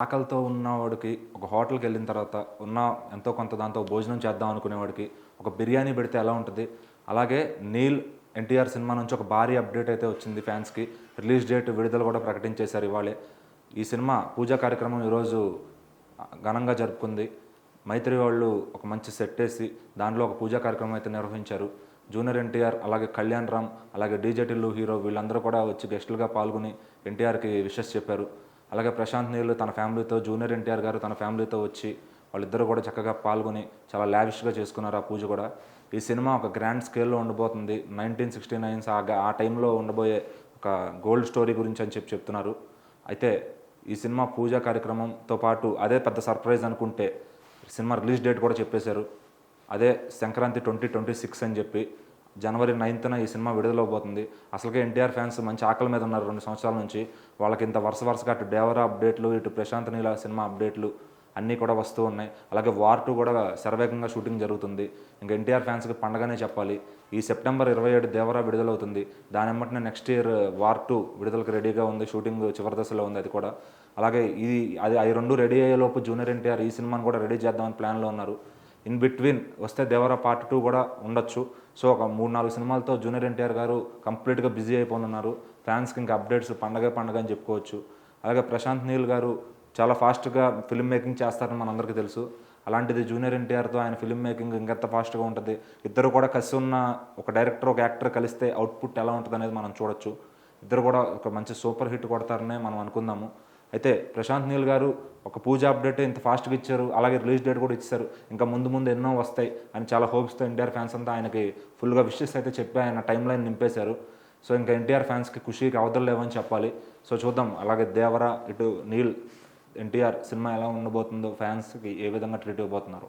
ఆకలితో ఉన్నవాడికి ఒక హోటల్‌కి వెళ్ళిన తర్వాత ఉన్న ఎంతో కొంత దాంతో భోజనం చేద్దాం అనుకునేవాడికి ఒక బిర్యానీ పెడితే ఎలా ఉంటది? అలాగే 'నీల్' ఎన్టీఆర్ సినిమా నుంచి ఒక భారీ అప్డేట్ అయితే వచ్చింది ఫ్యాన్స్‌కి. రిలీజ్ డేట్ విడుదల కూడా ప్రకటించేశారు ఇవాళే. ఈ సినిమా పూజా కార్యక్రమం ఈరోజు ఘనంగా జరుపుకుంది. మైత్రి వాళ్ళు ఒక మంచి సెట్ ఏసి దాంట్లో ఒక పూజా కార్యక్రమం అయితే నిర్వహించారు. జూనియర్ ఎన్టీఆర్, అలాగే కళ్యాణ్ రామ్, అలాగే డీజే టిల్లు హీరో వీళ్ళందరూ కూడా వచ్చి గెస్టులుగా పాల్గొని ఎన్టీఆర్‌కి విషెస్ చెప్పారు. అలాగే ప్రశాంత్ నీల్ తన ఫ్యామిలీతో, జూనియర్ ఎన్టీఆర్ గారు తన ఫ్యామిలీతో వచ్చి వాళ్ళిద్దరూ కూడా చక్కగా పాల్గొని చాలా లావిష్‌గా చేసుకున్నారు ఆ పూజ కూడా. ఈ సినిమా ఒక గ్రాండ్ స్కేల్‌లో ఉండబోతుంది. 1969 ఆ టైంలో ఉండబోయే ఒక గోల్డ్ స్టోరీ గురించి అని చెప్తున్నారు. అయితే ఈ సినిమా పూజా కార్యక్రమంతో పాటు అదే పెద్ద సర్ప్రైజ్ అనుకుంటే సినిమా రిలీజ్ డేట్ కూడా చెప్పేశారు. అదే సంక్రాంతి 2026 అని చెప్పి జనవరి 9న ఈ సినిమా విడుదలవబోతుంది. అసలుకే ఎన్టీఆర్ ఫ్యాన్స్ మంచి ఆకలి మీద ఉన్నారు 2 సంవత్సరాల నుంచి. వాళ్ళకి ఇంత వరుసగా అటు 'దేవరా' అప్డేట్లు, ఇటు 'ప్రశాంత్ నీల' సినిమా అప్డేట్లు అన్నీ కూడా వస్తూ ఉన్నాయి. అలాగే వార్ 2 కూడా శరవేగంగా షూటింగ్ జరుగుతుంది. ఇంకా ఎన్టీఆర్ ఫ్యాన్స్‌కి పండగనే చెప్పాలి. ఈ సెప్టెంబర్ 27 దేవరా విడుదలవుతుంది. దాని ఎమ్మటనే నెక్స్ట్ ఇయర్ వార్ 2 విడుదలకు రెడీగా ఉంది. షూటింగ్ చివరి దశలో ఉంది అది కూడా. అలాగే అవి రెండు రెడీ అయ్యేలోపు జూనియర్ ఎన్టీఆర్ ఈ సినిమాని కూడా రెడీ చేద్దామని ప్లాన్‌లో ఉన్నారు. ఇన్ బిట్వీన్ వస్తే 'దేవరా పార్ట్ 2' కూడా ఉండొచ్చు. సో ఒక 3-4 సినిమాలతో జూనియర్ ఎన్టీఆర్ గారు కంప్లీట్‌గా బిజీ అయిపోనున్నారు. ఫ్యాన్స్‌కి ఇంకా అప్డేట్స్ పండగ అని చెప్పుకోవచ్చు. అలాగే ప్రశాంత్ నీల్ గారు చాలా ఫాస్ట్‌గా ఫిల్మ్ మేకింగ్ చేస్తారని మనందరికీ తెలుసు. అలాంటిది జూనియర్ ఎన్టీఆర్‌తో ఆయన ఫిల్మ్ మేకింగ్ ఇంకెంత ఫాస్ట్‌గా ఉంటుంది. ఇద్దరు కూడా కలిసి ఉన్న ఒక డైరెక్టర్, ఒక యాక్టర్ కలిస్తే అవుట్‌పుట్ ఎలా ఉంటదనేది మనం చూడొచ్చు. ఇద్దరు కూడా ఒక మంచి సూపర్ హిట్ కొడతారనే మనం అనుకుందాము. అయితే ప్రశాంత్ నీల్ గారు ఒక పూజ అప్డేట్ ఇంత ఫాస్ట్‌గా ఇచ్చారు. అలాగే రిలీజ్ డేట్ కూడా ఇచ్చారు. ఇంకా ముందు ఎన్నో వస్తాయి అని చాలా హోప్స్‌తో ఎన్టీఆర్ ఫ్యాన్స్ అంతా ఆయనకి ఫుల్‌గా విషెస్ అయితే చెప్పి ఆయన టైమ్ లైన్ నింపేశారు. సో ఇంకా ఎన్టీఆర్ ఫ్యాన్స్‌కి ఖుషీకి అవధులు లేవని చెప్పాలి. సో చూద్దాం. అలాగే 'దేవరా' ఇటు 'నీల్' ఎన్టీఆర్ సినిమా ఎలా ఉండబోతుందో, ఫ్యాన్స్‌కి ఏ విధంగా ట్రీట్ ఇవ్వబోతున్నారు.